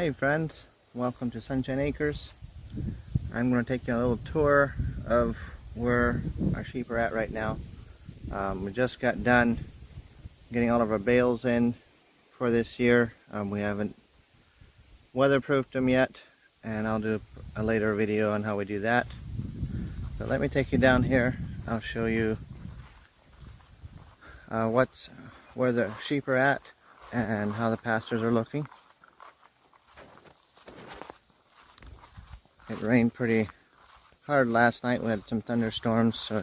Hey friends, welcome to Sunshine Acres. I'm going to take you on a little tour of where our sheep are at right now. We just got done getting all of our bales in for this year. We haven't weatherproofed them yet, and I'll do a later video on how we do that. So let me take you down here. I'll show you where the sheep are at and how the pastures are looking. It rained pretty hard last night. We had some thunderstorms, so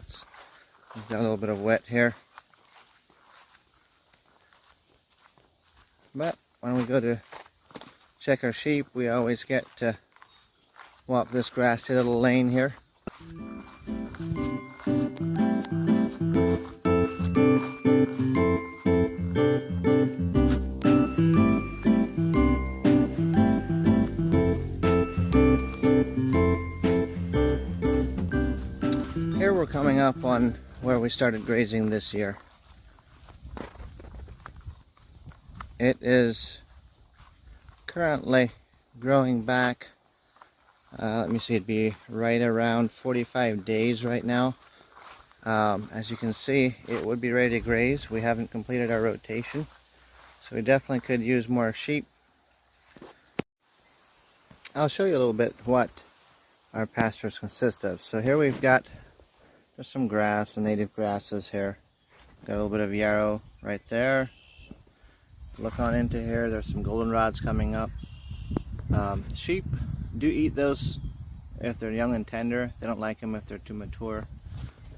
we've got a little bit of wet here. But when we go to check our sheep, we always get to walk this grassy little lane here. Here we're coming up on where we started grazing this year. It is currently growing back. Let me see, it'd be right around 45 days right now. As you can see, it would be ready to graze. We haven't completed our rotation, so we definitely could use more sheep. I'll show you a little bit what our pastures consist of. So here we've got just some grass, some native grasses here. Got a little bit of yarrow right there. Look on into here, there's some goldenrods coming up. Sheep do eat those if they're young and tender. They don't like them if they're too mature.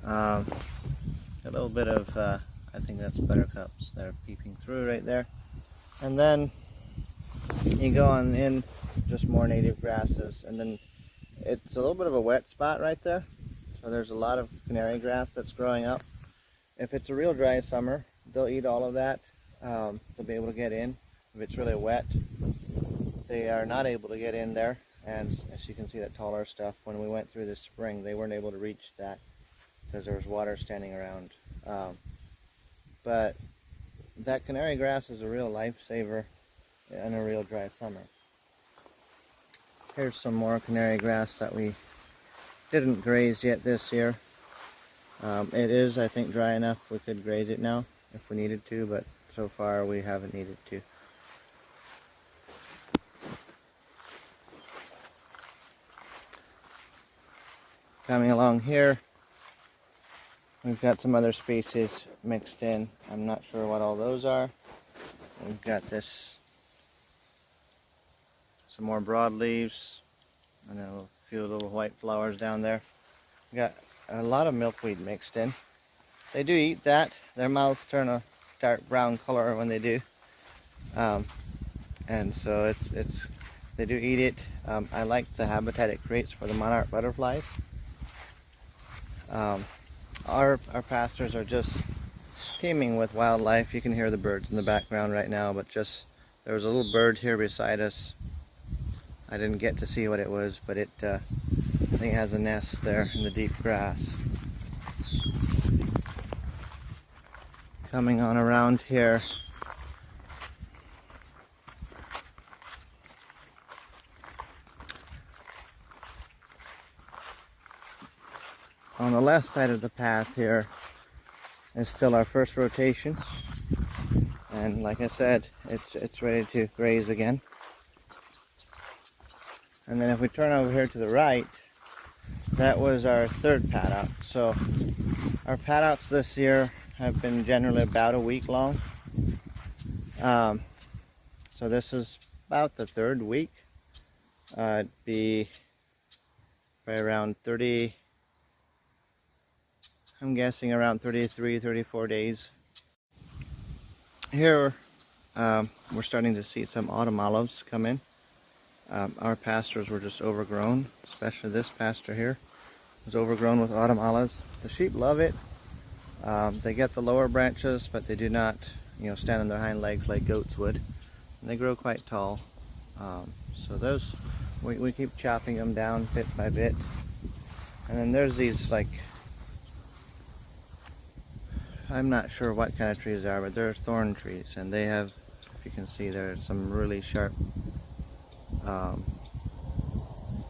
A little bit of, I think that's buttercups that are peeping through right there. And then you go on in, just more native grasses. And then it's a little bit of a wet spot right there. So there's a lot of canary grass that's growing up. If it's a real dry summer, they'll eat all of that. They'll be able to get in. If it's really wet, they are not able to get in there. And as you can see, that taller stuff, when we went through this spring, they weren't able to reach that because there was water standing around. But that canary grass is a real lifesaver in a real dry summer. Here's some more canary grass that we didn't graze yet this year. It is, I think, dry enough we could graze it now if we needed to, but so far we haven't needed to. Coming along here, we've got some other species mixed in. I'm not sure what all those are. We've got some more broadleaves, and then a few little white flowers down there. We got a lot of milkweed mixed in. They do eat that. Their mouths turn a dark brown color when they do, and so they do eat it. I like the habitat it creates for the monarch butterflies. Our pastures are just teeming with wildlife. You can hear the birds in the background right now, but there was a little bird here beside us. I didn't get to see what it was, but I think it has a nest there in the deep grass. Coming on around here, on the left side of the path here is still our first rotation, and like I said, it's ready to graze again. And then if we turn over here to the right, that was our third paddock. So our paddocks this year have been generally about a week long. So this is about the third week. It'd be right around 30, I'm guessing around 33, 34 days. Here we're starting to see some autumn olives come in. Our pastures were just overgrown, especially this pasture here was overgrown with autumn olives. The sheep love it. They get the lower branches, but they do not, stand on their hind legs like goats would. And they grow quite tall. So those, we keep chopping them down bit by bit. And then there's these, like, I'm not sure what kind of trees they are, but they're thorn trees, and they have, if you can see, there's some really sharp um,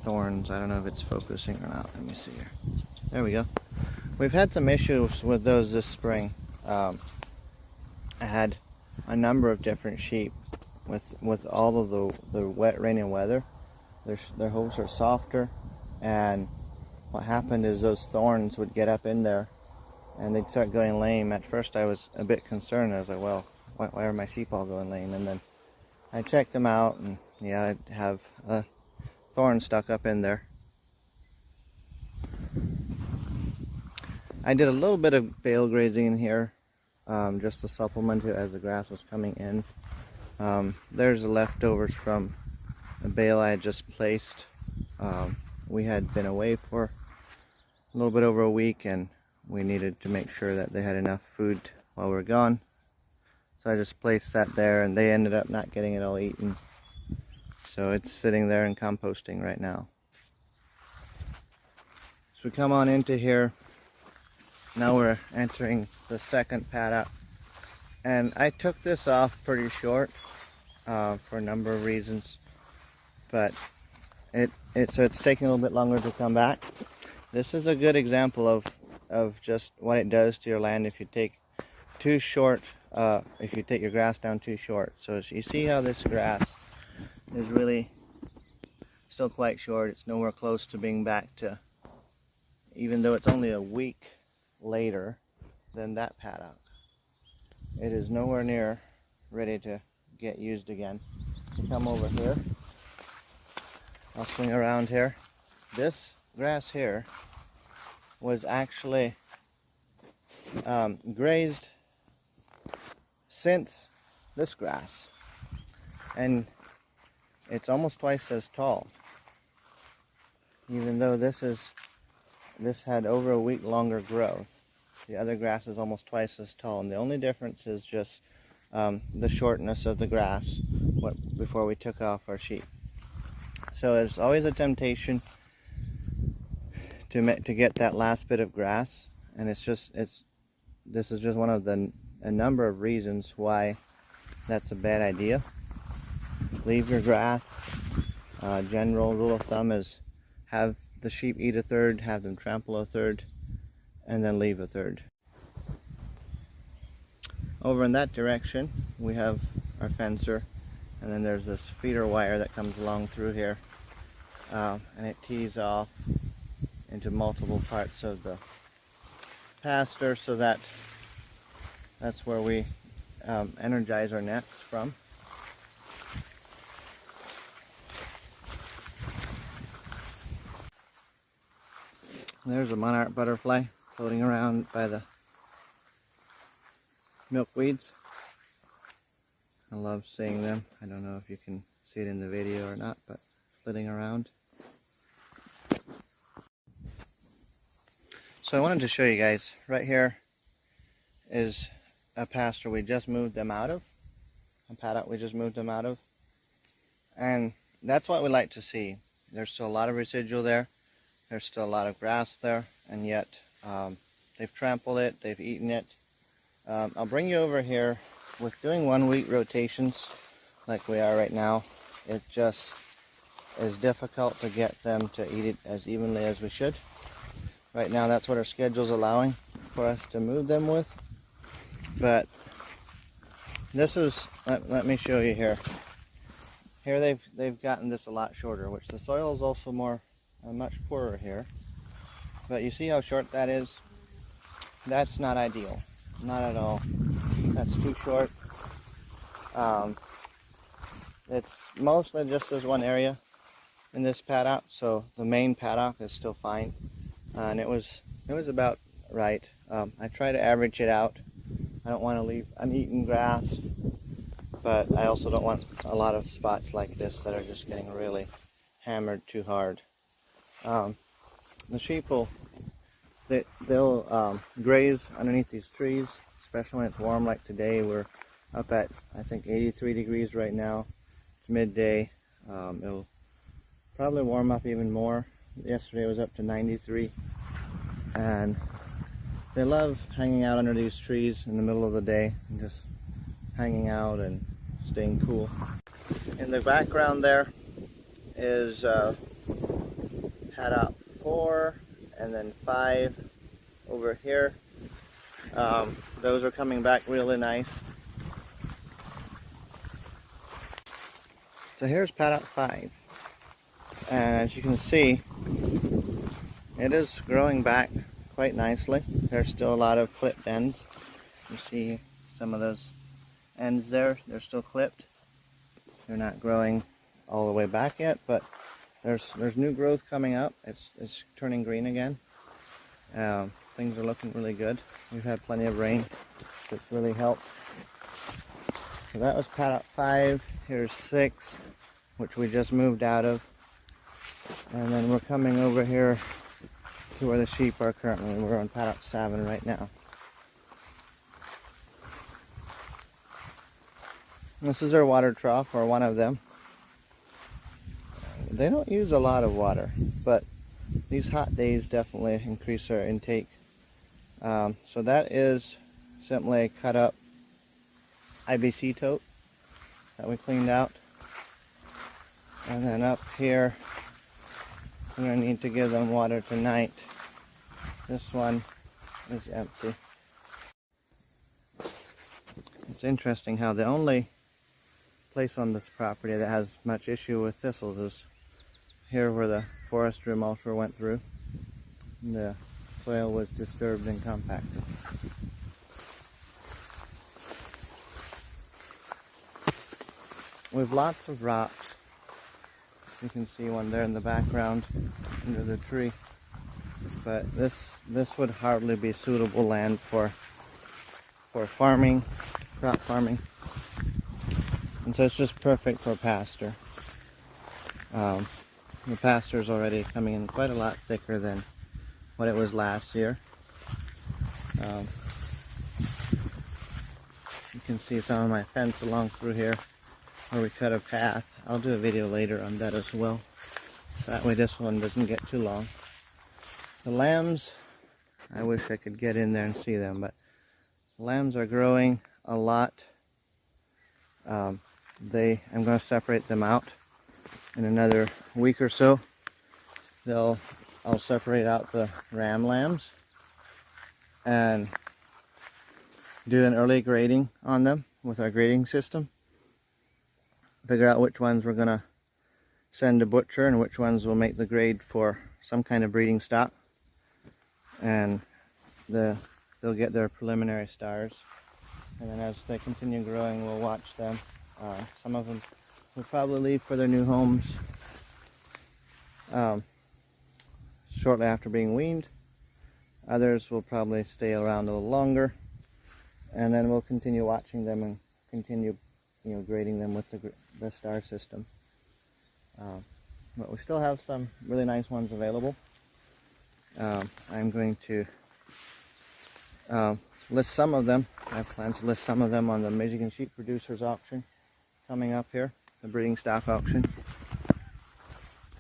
thorns. I don't know if it's focusing or not. Let me see here. There we go. We've had some issues with those this spring. I had a number of different sheep with all of the wet, rainy weather. Their hooves are softer, and what happened is those thorns would get up in there and they'd start going lame. At first I was a bit concerned. I was like, well, why are my sheep all going lame? And then I checked them out, and yeah, I'd have a thorn stuck up in there. I did a little bit of bale grazing in here, just to supplement it as the grass was coming in. There's the leftovers from a bale I had just placed. We had been away for a little bit over a week, and we needed to make sure that they had enough food while we were gone. So I just placed that there, and they ended up not getting it all eaten. So it's sitting there and composting right now. So we come on into here. Now we're entering the second paddock. And I took this off pretty short for a number of reasons. But so it's taking a little bit longer to come back. This is a good example of just what it does to your land if you take too short, if you take your grass down too short. So as you see how this grass is really still quite short. It's nowhere close to being back to, even though it's only a week later than that paddock, it is nowhere near ready to get used again. You come over here, I'll swing around here. This grass here was actually grazed since this grass, and it's almost twice as tall, even though this had over a week longer growth. The other grass is almost twice as tall, and the only difference is just the shortness of the grass before we took off our sheep. So it's always a temptation to get that last bit of grass, and this is just one of a number of reasons why that's a bad idea. Leave your grass. General rule of thumb is have the sheep eat a third, have them trample a third, and then leave a third. Over in that direction we have our fencer, and then there's this feeder wire that comes along through here, and it tees off into multiple parts of the pasture, so that's where we energize our nets from. There's a monarch butterfly floating around by the milkweeds. I love seeing them. I don't know if you can see it in the video or not, but flitting around. So I wanted to show you guys, right here is a pasture we just moved them out of, a paddock we just moved them out of, and that's what we like to see. There's still a lot of residual there. There's still a lot of grass there, and yet they've trampled it, they've eaten it. I'll bring you over here. With doing 1 week rotations like we are right now, it just is difficult to get them to eat it as evenly as we should. Right now that's what our schedule's allowing for us to move them with. But this is, let me show you here. Here they've gotten this a lot shorter, which the soil is also much poorer here. But you see how short that is? That's not ideal. Not at all. That's too short. It's mostly just this one area in this paddock, so the main paddock is still fine, and it was about right. I try to average it out. I don't want to leave uneaten grass, but I also don't want a lot of spots like this that are just getting really hammered too hard. The sheep they'll graze underneath these trees, especially when it's warm like today. We're up at, I think, 83 degrees right now. It's midday. It'll probably warm up even more. Yesterday it was up to 93, and they love hanging out under these trees in the middle of the day and just hanging out and staying cool. In the background there is paddock 4 and then 5 over here. Those are coming back really nice. So here's paddock 5, and as you can see, it is growing back quite nicely. There's still a lot of clipped ends. You see some of those ends there, they're still clipped. They're not growing all the way back yet, but there's new growth coming up. It's turning green again. Things are looking really good. We've had plenty of rain that's really helped. So that was paddock 5. Here's 6, which we just moved out of. And then we're coming over here to where the sheep are currently. We're on paddock 7 right now. This is our water trough, or one of them. They don't use a lot of water, but these hot days definitely increase our intake. So that is simply a cut up IBC tote that we cleaned out. And then up here, we're going to need to give them water tonight. This one is empty. It's interesting how the only place on this property that has much issue with thistles is here where the forestry mulcher went through. The soil was disturbed and compacted. We have lots of rocks. You can see one there in the background under the tree. But this would hardly be suitable land for farming, crop farming. And so it's just perfect for pasture. The pasture is already coming in quite a lot thicker than what it was last year. You can see some of my fence along through here where we cut a path. I'll do a video later on that as well, so that way this one doesn't get too long. The lambs, I wish I could get in there and see them, but the lambs are growing a lot. I'm going to separate them out in another week or so. I'll separate out the ram lambs and do an early grading on them with our grading system. Figure out which ones we're going to send to butcher and which ones will make the grade for some kind of breeding stock. And they'll get their preliminary stars. And then as they continue growing, we'll watch them. Some of them will probably leave for their new homes shortly after being weaned. Others will probably stay around a little longer, and then we'll continue watching them and continue, grading them with the star system. But we still have some really nice ones available. I'm going to list some of them. I have plans to list some of them on the Michigan Sheep Producers auction coming up here, the breeding stock auction.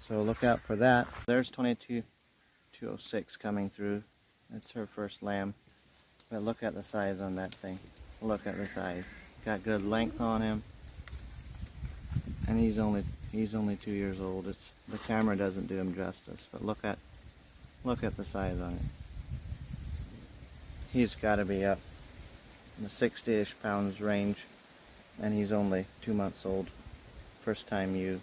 So look out for that. There's 22206 coming through. That's her first lamb. But look at the size on that thing. Look at the size. Got good length on him. And he's only 2 years old. The camera doesn't do him justice, but look at the size on him. He's got to be up in the 60-ish pounds range, and he's only 2 months old. First time ewe.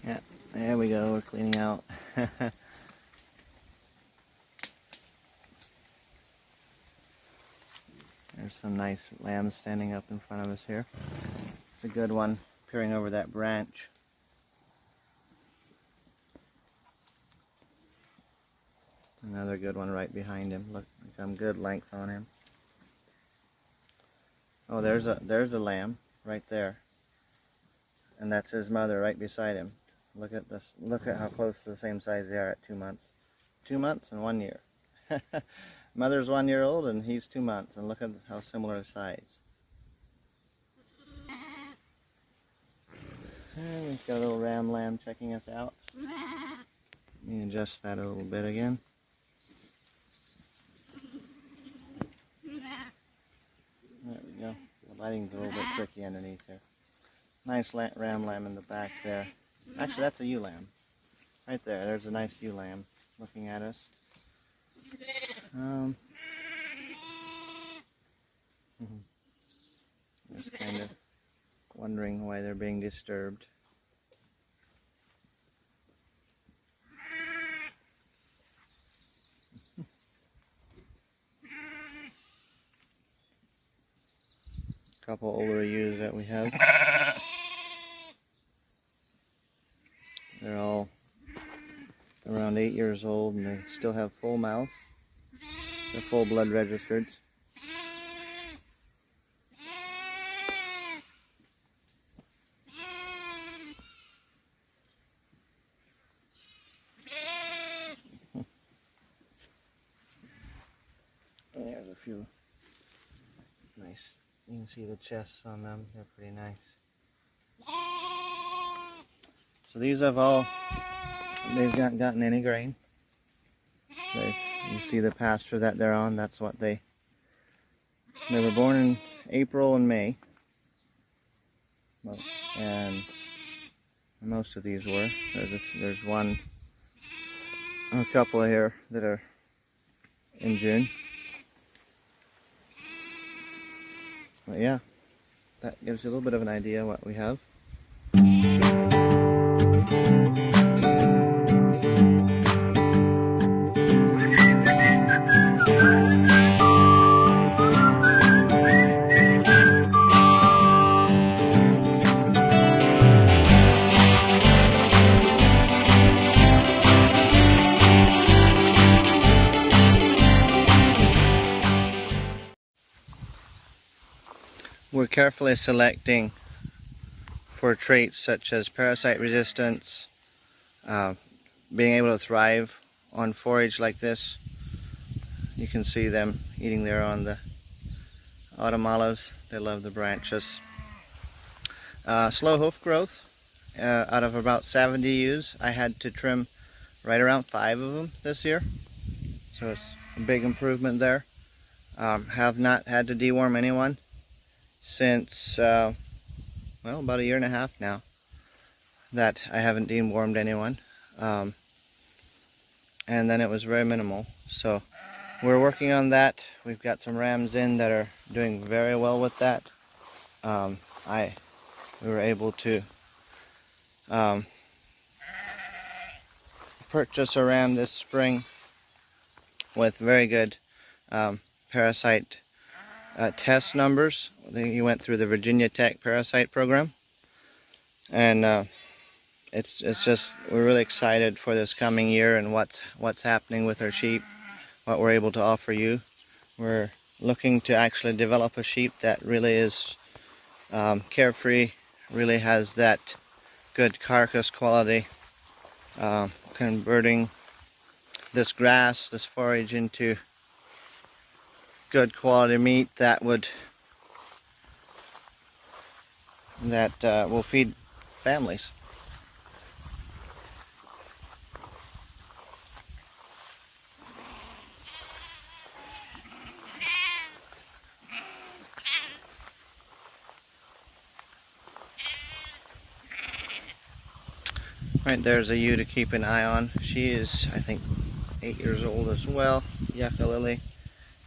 Yeah, there we go. We're cleaning out. There's some nice lambs standing up in front of us here. It's a good one peering over that branch. Another good one right behind him. Look, some good length on him. Oh, there's a lamb right there, and that's his mother right beside him. Look at this. Look at how close to the same size they are at 2 months. 2 months and 1 year. Mother's 1 year old and he's 2 months, and look at how similar size. And we've got a little ram lamb checking us out. Let me adjust that a little bit again. you know, the lighting's a little bit tricky underneath here. Nice ram lamb in the back there. Actually, that's a ewe lamb. Right there, there's a nice ewe lamb looking at us. Just kind of wondering why they're being disturbed. Couple older ewes that we have. They're all around 8 years old and they still have full mouths. They're full blood registered. There's a few nice. You can see the chests on them. They're pretty nice. So these have all, they've not gotten any grain. You see the pasture that they're on. That's what they were born in April and May. And most of these were. There's one, a couple here that are in June. But yeah, that gives you a little bit of an idea what we have. We're carefully selecting for traits such as parasite resistance, being able to thrive on forage like this. You can see them eating there on the autumn olives. They love the branches. Slow hoof growth. Out of about 70 ewes, I had to trim right around 5 of them this year. So it's a big improvement there. Have not had to deworm anyone since, well, about 1.5 years now that I haven't dewormed anyone. And then it was very minimal. So we're working on that. We've got some rams in that are doing very well with that. We were able to purchase a ram this spring with very good parasite test numbers. He went through the Virginia Tech parasite program, and it's just, we're really excited for this coming year and what's happening with our sheep, what we're able to offer you. We're looking to actually develop a sheep that really is carefree, really has that good carcass quality, converting this grass, this forage into good quality meat that will feed families. Right, there's a ewe to keep an eye on. She is, I think, 8 years old as well. Yucca Lily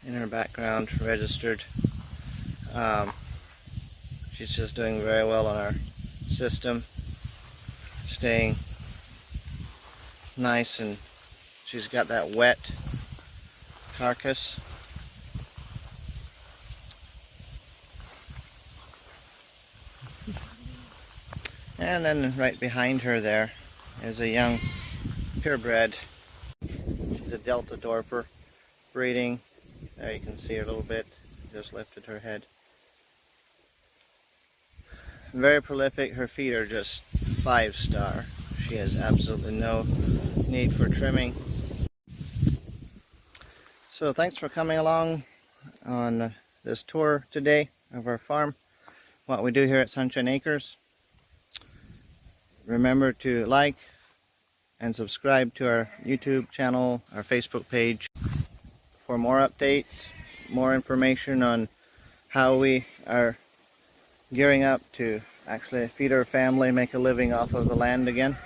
in her background, registered. She's just doing very well on our system, staying nice, and she's got that wet carcass. And then right behind her there is a young purebred. She's a Delta Dorper breeding. There you can see her a little bit, just lifted her head. Very prolific. Her feet are just 5-star. She has absolutely no need for trimming. So thanks for coming along on this tour today of our farm, what we do here at Sunshine Acres. Remember to like and subscribe to our YouTube channel, our Facebook page, for more updates, more information on how we are gearing up to actually feed our family, make a living off of the land again.